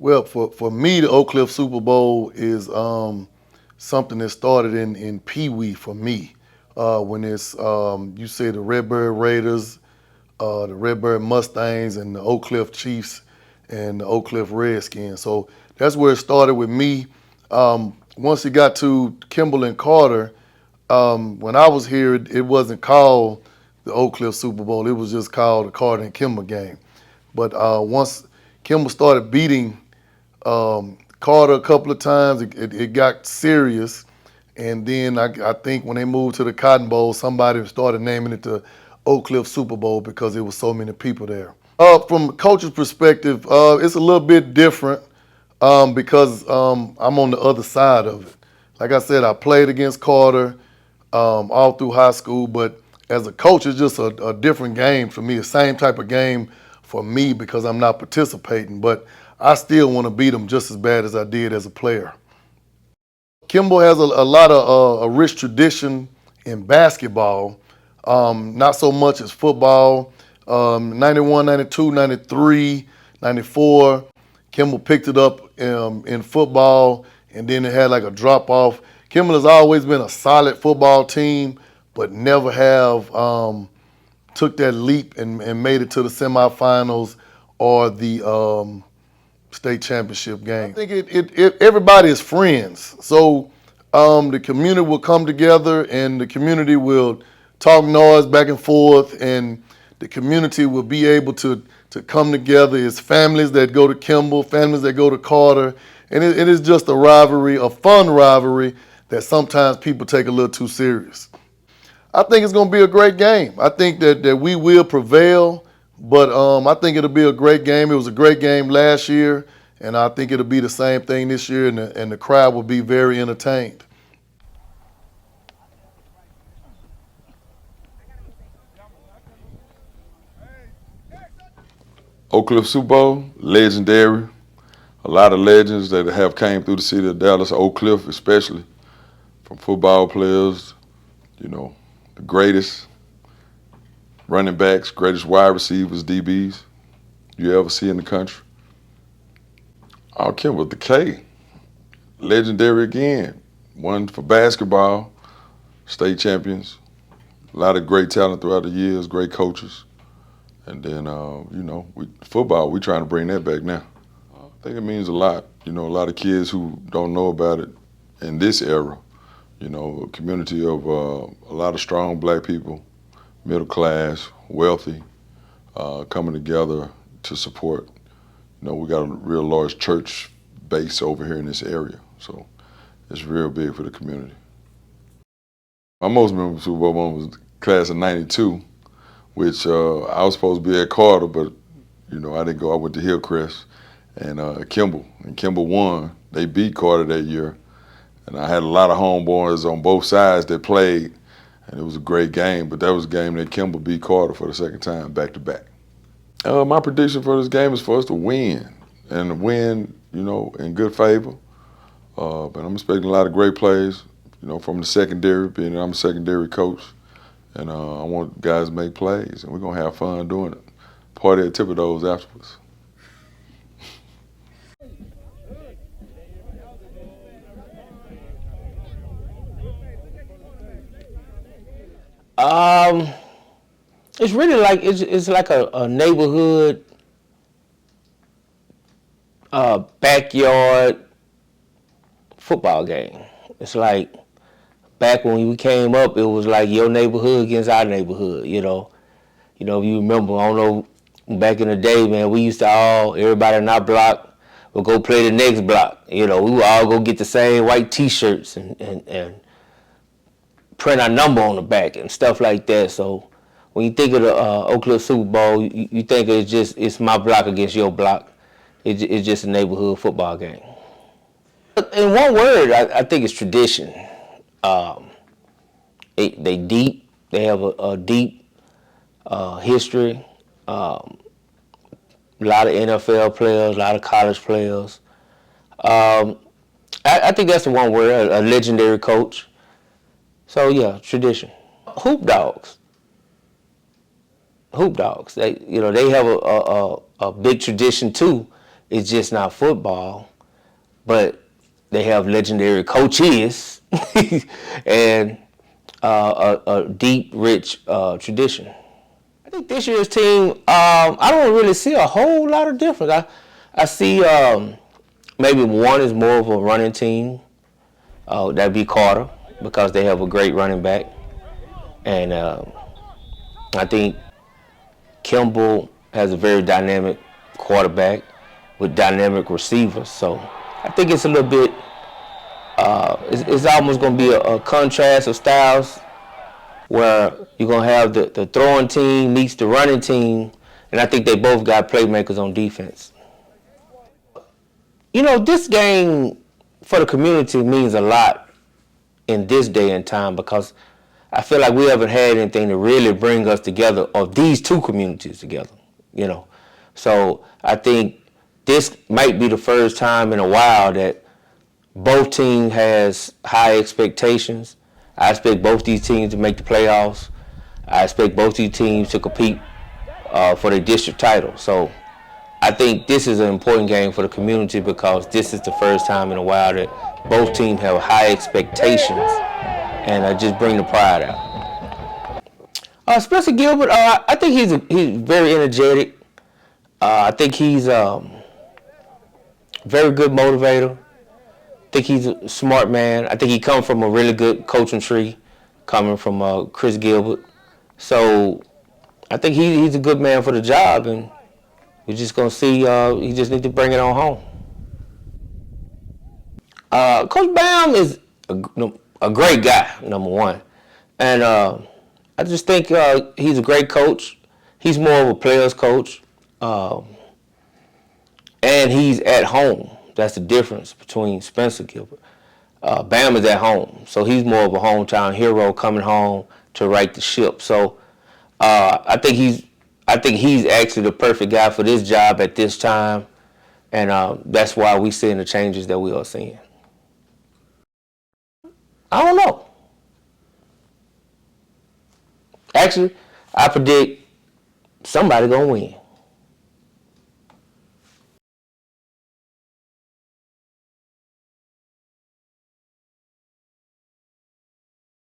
Well, for me, the Oak Cliff Super Bowl is something that started in Pee Wee for me. When it's you say the Redbird Raiders, the Redbird Mustangs, and the Oak Cliff Chiefs and the Oak Cliff Redskins. So that's where it started with me. Once it got to Kimball and Carter, when I was here, it wasn't called the Oak Cliff Super Bowl. It was just called the Carter and Kimball game. But once Kimball started beating Carter a couple of times, it got serious. And then I think when they moved to the Cotton Bowl, somebody started naming it the Oak Cliff Super Bowl because there was so many people there. From a coach's perspective, it's a little bit different because I'm on the other side of it. Like I said, I played against Carter all through high school, but as a coach, it's just a different game for me, the same type of game for me because I'm not participating, but I still want to beat them just as bad as I did as a player. Kimball has a lot of a rich tradition in basketball, not so much as football. 91, 92, 93, 94, Kimball picked it up in football, and then it had like a drop off. Kimball has always been a solid football team, but never have took that leap and made it to the semifinals or the state championship game. I think everybody is friends, so the community will come together and the community will talk noise back and forth, and the community will be able to come together. It's families that go to Kimball, families that go to Carter, and it is just a rivalry, a fun rivalry that sometimes people take a little too serious. I think it's going to be a great game. I think that we will prevail, but I think it'll be a great game. It was a great game last year, and I think it'll be the same thing this year, and the crowd will be very entertained. Oak Cliff Super Bowl, legendary. A lot of legends that have came through the city of Dallas, Oak Cliff especially, from football players, you know, the greatest running backs, greatest wide receivers, DBs you ever see in the country. Oh, Kimball, the K, legendary again. One for basketball, state champions. A lot of great talent throughout the years, great coaches. And then, football, we're trying to bring that back now. I think it means a lot. You know, a lot of kids who don't know about it in this era. You know, a community of a lot of strong black people, middle class, wealthy, coming together to support. You know, we got a real large church base over here in this area, so it's real big for the community. My most memorable Super Bowl one was the class of '92, which I was supposed to be at Carter, but I didn't go. I went to Hillcrest and Kimball won. They beat Carter that year, and I had a lot of homeboys on both sides that played, and it was a great game. But that was a game that Kimball beat Carter for the second time, back to back. My prediction for this game is for us to win, and win, in good favor. But I'm expecting a lot of great plays, from the secondary, being that I'm a secondary coach. And I want guys to make plays, and we're going to have fun doing it. Party at Thibodeau's afterwards. It's really like it's like a neighborhood backyard football game. It's like back when we came up, it was like your neighborhood against our neighborhood. If you remember, I don't know, back in the day, man, we used to everybody in our block would go play the next block. We would all go get the same white T-shirts and print our number on the back and stuff like that. So when you think of the Oak Cliff Super Bowl, you think it's my block against your block. It's just a neighborhood football game. In one word, I think it's tradition. They deep. They have a deep history. A lot of NFL players, a lot of college players. I think that's the one word. A legendary coach. So yeah, tradition. Hoop dogs. They have a big tradition too. It's just not football, but they have legendary coaches and a deep, rich tradition. I think this year's team, I don't really see a whole lot of difference. I see maybe one is more of a running team. That'd be Carter because they have a great running back. And I think Kimball has a very dynamic quarterback with dynamic receivers. So I think it's a little bit, it's almost going to be a contrast of styles where you're going to have the throwing team meets the running team, and I think they both got playmakers on defense. You know, this game for the community means a lot in this day and time because I feel like we haven't had anything to really bring us together, or these two communities together, you know. So I think this might be the first time in a while that both teams has high expectations. I expect both these teams to make the playoffs. I expect both these teams to compete for the district title. So I think this is an important game for the community because this is the first time in a while that both teams have high expectations and just bring the pride out. Spencer Gilbert, I think he's very energetic. I think he's very good motivator. I think he's a smart man. I think he comes from a really good coaching tree, coming from Chris Gilbert. So I think he's a good man for the job, and we're just gonna see. He just need to bring it on home. Coach Bam is a great guy, number one, and I just think he's a great coach. He's more of a player's coach, and he's at home. That's the difference between Spencer Gilbert. Bam is at home, so he's more of a hometown hero coming home to right the ship. So I think he's actually the perfect guy for this job at this time, and that's why we're seeing the changes that we are seeing. I don't know. Actually, I predict somebody gonna win.